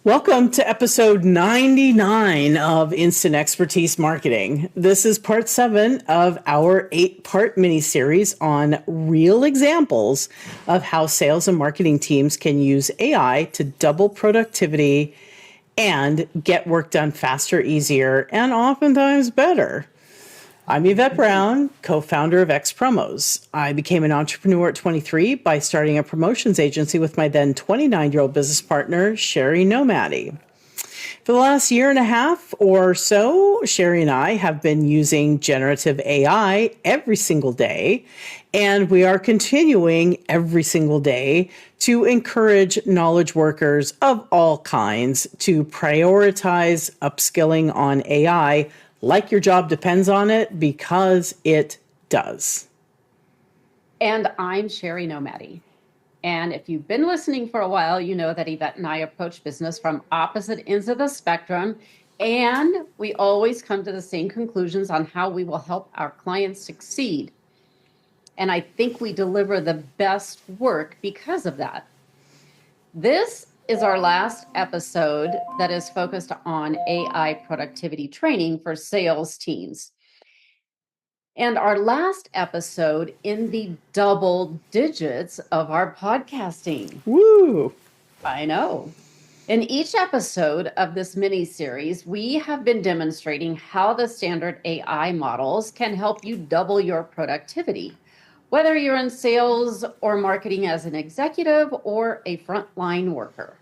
Welcome to episode 99 of Instant Expertise Marketing. This is part 7 of our 8-part mini-series on real examples of how sales and marketing teams can use AI to double productivity and get work done faster, easier, and oftentimes better. I'm Yvette Brown, co-founder of XPROMOS. I became an entrepreneur at 23 by starting a promotions agency with my then 29-year-old business partner, Sherry Nomadi. For the last year and a half or so, Sherry and I have been using generative AI every single day, and we are continuing every single day to encourage knowledge workers of all kinds to prioritize upskilling on AI like your job depends on it, because it does. And I'm Sherry Nomadi. And if you've been listening for a while, you know that Yvette and I approach business from opposite ends of the spectrum, and we always come to the same conclusions on how we will help our clients succeed. And I think we deliver the best work because of that. This is our last episode that is focused on AI productivity training for sales teams. And our last episode in the double digits of our podcasting. Woo! I know. In each episode of this mini-series, we have been demonstrating how the standard AI models can help you double your productivity, whether you're in sales or marketing as an executive or a frontline worker.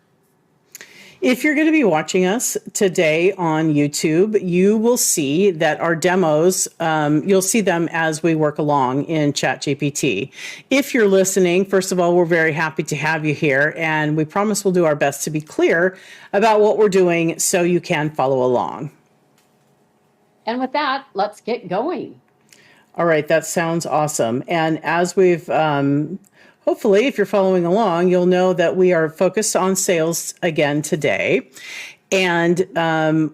If you're going to be watching us today on YouTube, you will see that our demos, you'll see them as we work along in ChatGPT. If you're listening, first of all, we're very happy to have you here, and we promise we'll do our best to be clear about what we're doing so you can follow along. And with that, let's get going. All right, that sounds awesome. And as we've hopefully, if you're following along, you'll know that we are focused on sales again today. And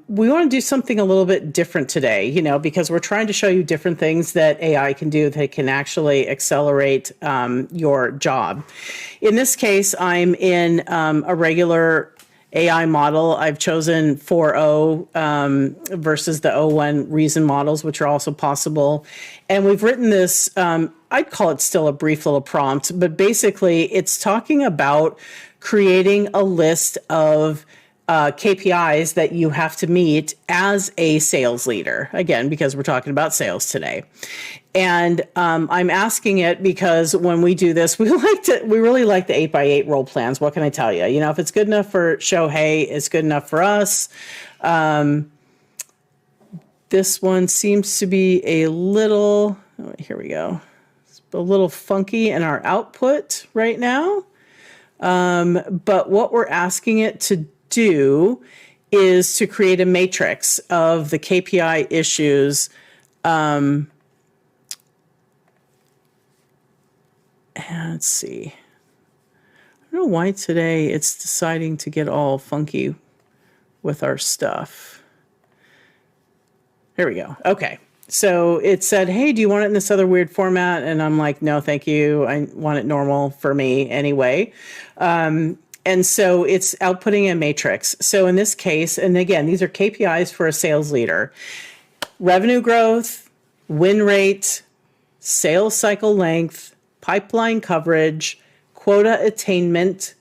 we want to do something a little bit different today, because we're trying to show you different things that AI can do that can actually accelerate your job. In this case, I'm in a regular AI model. I've chosen 4.0 versus the O1 reason models, which are also possible. And we've written this, I'd call it still a brief little prompt, but basically it's talking about creating a list of KPIs that you have to meet as a sales leader, again, because we're talking about sales today. And I'm asking it because when we do this, we really like the 8x8 role plans. What can I tell you? If it's good enough for Shohei, it's good enough for us. This one seems to be a little, here we go. It's a little funky in our output right now. But what we're asking it to do is to create a matrix of the KPI issues. And let's see. I don't know why today it's deciding to get all funky with our stuff. Here we go. Okay. So it said, hey, do you want it in this other weird format? And I'm like, no, thank you. I want it normal for me anyway. And so it's outputting a matrix. So in this case, and again, these are KPIs for a sales leader: revenue growth, win rate, sales cycle length, pipeline coverage, quota attainment,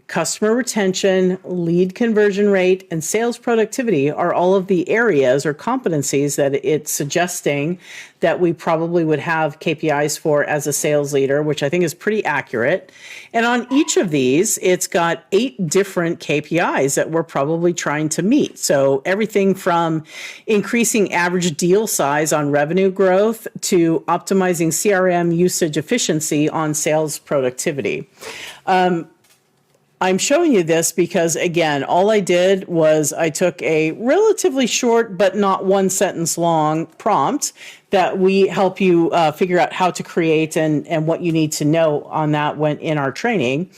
customer retention, lead conversion rate, and sales productivity are all of the areas or competencies that it's suggesting that we probably would have KPIs for as a sales leader, which I think is pretty accurate. And on each of these, it's got 8 different KPIs that we're probably trying to meet. So everything from increasing average deal size on revenue growth to optimizing CRM usage efficiency on sales productivity. I'm showing you this because, again, all I did was I took a relatively short but not one sentence long prompt that we help you figure out how to create and what you need to know on that when in our training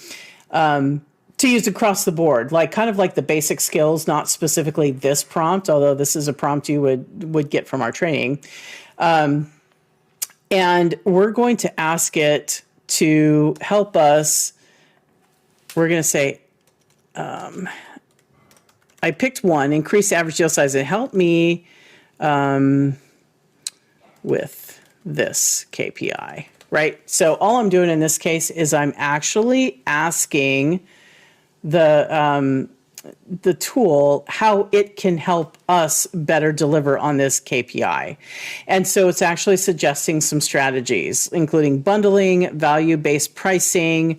to use across the board, kind of like the basic skills, not specifically this prompt, although this is a prompt you would get from our training. And we're going to ask it to help us. We're going to say I picked one, increase average deal size, and help me with this KPI, right? So all I'm doing in this case is I'm actually asking the tool how it can help us better deliver on this KPI. And so it's actually suggesting some strategies, including bundling, value-based pricing,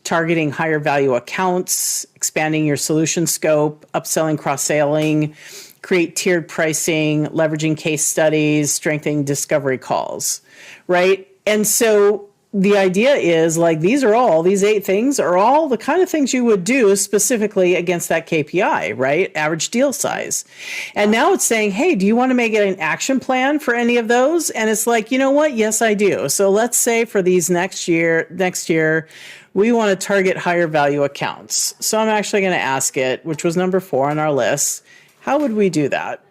targeting higher value accounts, expanding your solution scope, upselling, cross-selling, create tiered pricing, leveraging case studies, strengthening discovery calls, right? And so the idea is like these 8 things are all the kind of things you would do specifically against that KPI, right? Average deal size. And now it's saying, hey, do you want to make it an action plan for any of those? And it's like, you know what? Yes, I do. So let's say for these next year, we want to target higher value accounts. So I'm actually going to ask it, which was number 4 on our list, how would we do that?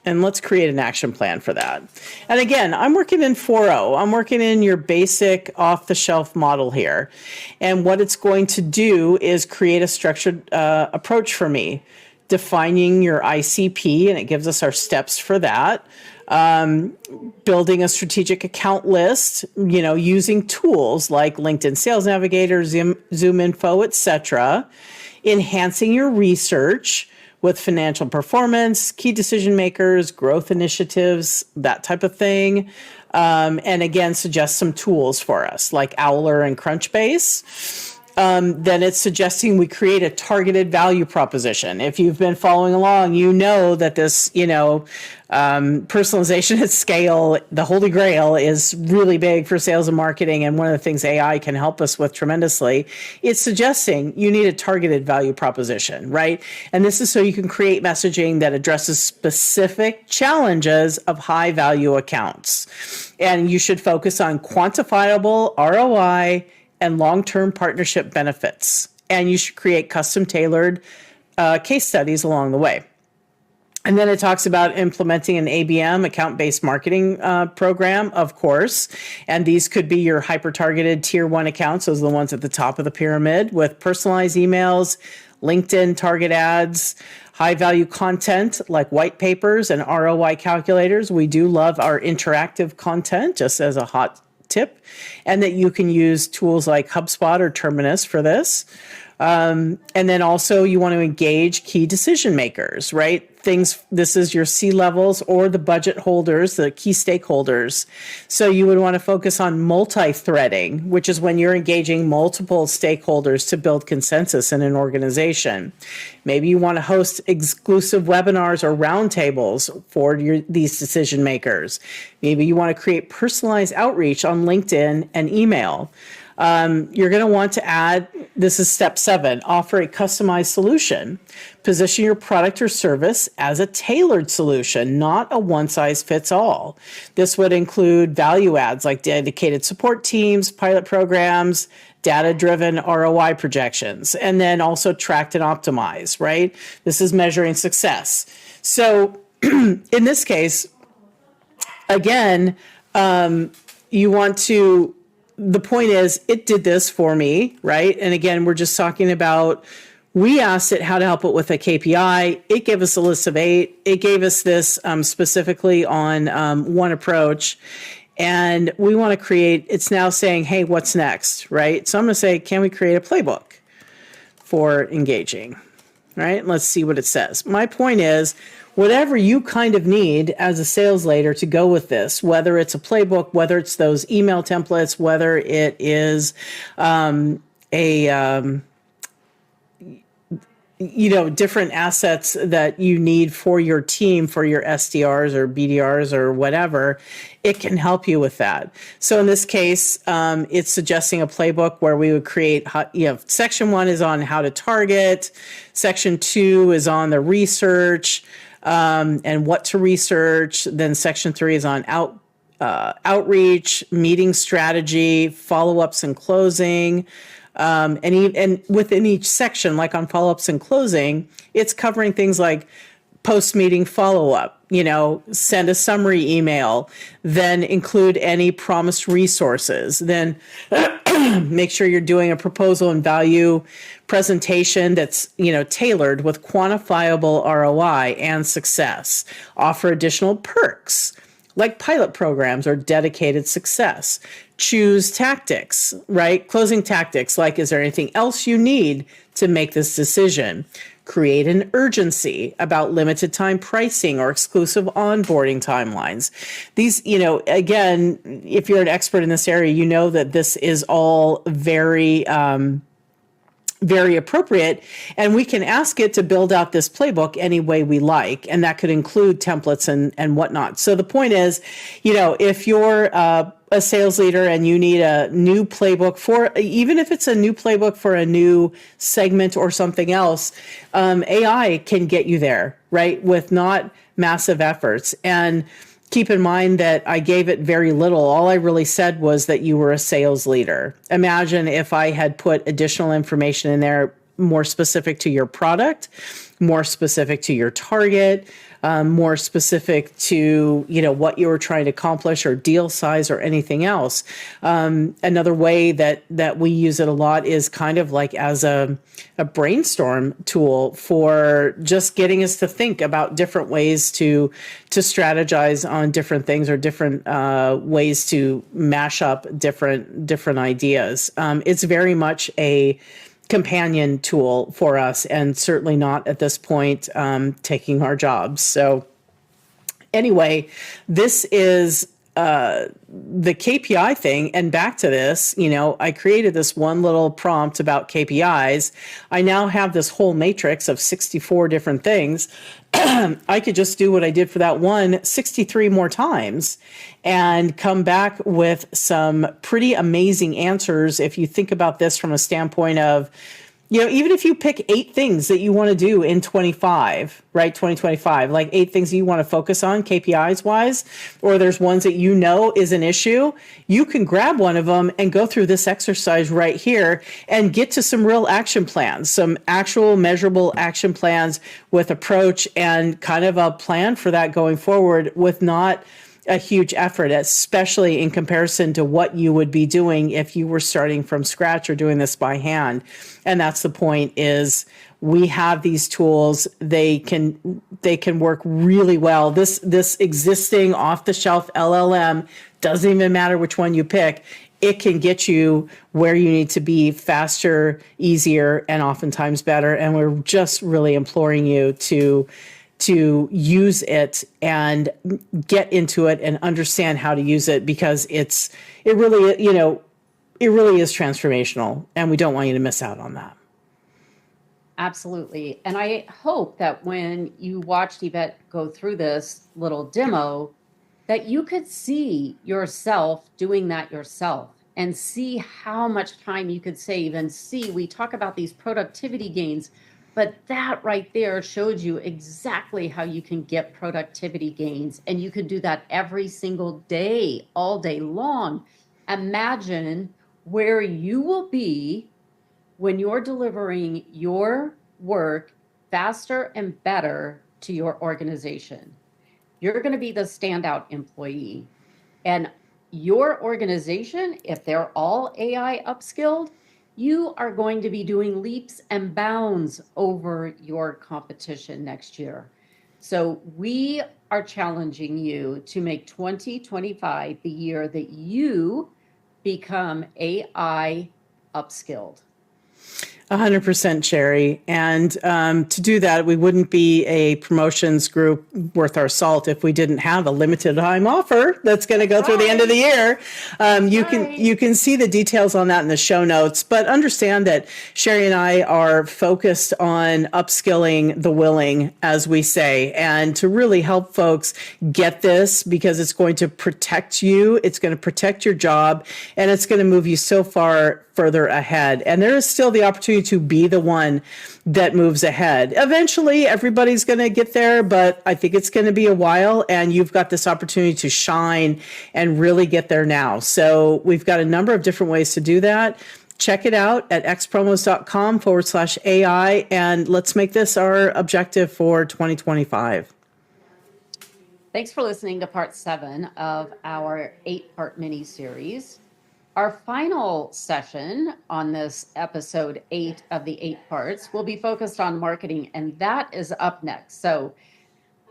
And let's create an action plan for that. And again, I'm working in 4.0. I'm working in your basic off-the-shelf model here. And what it's going to do is create a structured approach for me, defining your ICP, and it gives us our steps for that. Building a strategic account list, using tools like LinkedIn Sales Navigator, Zoom Info, etc. Enhancing your research with financial performance, key decision makers, growth initiatives, that type of thing. And again, suggest some tools for us like Owler and Crunchbase. Then it's suggesting we create a targeted value proposition. If you've been following along, you know that this, personalization at scale, the holy grail, is really big for sales and marketing. And one of the things AI can help us with tremendously, it's suggesting you need a targeted value proposition, right? And this is so you can create messaging that addresses specific challenges of high value accounts. And you should focus on quantifiable ROI and long-term partnership benefits. And you should create custom tailored case studies along the way. And then it talks about implementing an ABM, account-based marketing program, of course. And these could be your hyper-targeted tier 1 accounts. Those are the ones at the top of the pyramid with personalized emails, LinkedIn target ads, high-value content like white papers and ROI calculators. We do love our interactive content, just as a hot tip, and that you can use tools like HubSpot or Terminus for this. And then also you want to engage key decision makers, right? This is your C-levels or the budget holders, the key stakeholders. So you would want to focus on multi-threading, which is when you're engaging multiple stakeholders to build consensus in an organization. Maybe you want to host exclusive webinars or roundtables for these decision makers. Maybe you want to create personalized outreach on LinkedIn and email. You're going to want to add, this is step 7, offer a customized solution. Position your product or service as a tailored solution, not a one-size-fits-all. This would include value adds like dedicated support teams, pilot programs, data-driven ROI projections, and then also tracked and optimized, right? This is measuring success. So in this case, again, you want to, the point is it did this for me, right? And again, we're just talking about, we asked it how to help it with a KPI. It gave us a list of 8. It gave us this specifically on one approach. And we want to create, it's now saying, hey, what's next, right? So I'm going to say, can we create a playbook for engaging, right? Let's see what it says. My point is, whatever you kind of need as a sales leader to go with this, whether it's a playbook, whether it's those email templates, whether it is different assets that you need for your team, for your SDRs or BDRs or whatever, it can help you with that. So in this case, it's suggesting a playbook where we would create, section 1 is on how to target, section 2 is on the research, and what to research. Then section 3 is on outreach, meeting strategy, follow-ups and closing. And within each section, like on follow-ups and closing, it's covering things like post-meeting follow-up, send a summary email, then include any promised resources, then make sure you're doing a proposal and value presentation that's, tailored with quantifiable ROI and success. Offer additional perks like pilot programs or dedicated success. Choose tactics, right? Closing tactics, like, is there anything else you need to make this decision? Create an urgency about limited time pricing or exclusive onboarding timelines. These, again, if you're an expert in this area, you know that this is all very, very appropriate, and we can ask it to build out this playbook any way we like, and that could include templates and whatnot. So the point is, if you're a sales leader and you need a new playbook for, even if it's a new playbook for a new segment or something else, AI can get you there, right, with not massive efforts. And keep in mind that I gave it very little. All I really said was that you were a sales leader. Imagine if I had put additional information in there more specific to your product, more specific to your target, more specific to, what you were trying to accomplish or deal size or anything else. Another way that we use it a lot is kind of like as a brainstorm tool for just getting us to think about different ways to strategize on different things or different ways to mash up different ideas. It's very much a companion tool for us, and certainly not at this point taking our jobs. So anyway, this is the KPI thing. And back to this, I created this one little prompt about KPIs. I now have this whole matrix of 64 different things. I could just do what I did for that one 63 more times and come back with some pretty amazing answers. If you think about this from a standpoint of, even if you pick 8 things that you want to do in 25, right? 2025, like 8 things that you want to focus on KPIs wise, or there's ones that is an issue, you can grab one of them and go through this exercise right here and get to some real action plans, some actual measurable action plans with approach and kind of a plan for that going forward with not a huge effort, especially in comparison to what you would be doing if you were starting from scratch or doing this by hand. And that's the point, is we have these tools. They can work really well. This existing off-the-shelf LLM, doesn't even matter which one you pick, it can get you where you need to be faster, easier, and oftentimes better. And we're just really imploring you to use it and get into it and understand how to use it, because it really is transformational, and we don't want you to miss out on that. Absolutely. And I hope that when you watched Yvette go through this little demo, that you could see yourself doing that yourself and see how much time you could save, and see, we talk about these productivity gains, but that right there showed you exactly how you can get productivity gains, and you could do that every single day, all day long. Imagine where you will be when you're delivering your work faster and better to your organization. You're going to be the standout employee. And your organization, if they're all AI upskilled, you are going to be doing leaps and bounds over your competition next year. So we are challenging you to make 2025 the year that you become AI upskilled. 100%, Sherry. And to do that, we wouldn't be a promotions group worth our salt if we didn't have a limited time offer that's going to go through the end of the year. You can see the details on that in the show notes, but understand that Sherry and I are focused on upskilling the willing, as we say, and to really help folks get this, because it's going to protect you, it's going to protect your job, and it's going to move you so far further ahead. And there is still the opportunity to be the one that moves ahead. Eventually, everybody's going to get there, but I think it's going to be a while, and you've got this opportunity to shine and really get there now. So we've got a number of different ways to do that. check it out at xpromos.com/AI, and let's make this our objective for 2025. Thanks for listening to part 7 of our 8-part mini-series. Our final session on this episode 8 of the 8 parts will be focused on marketing, and that is up next. So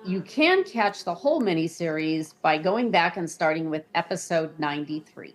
you can catch the whole mini-series by going back and starting with episode 93.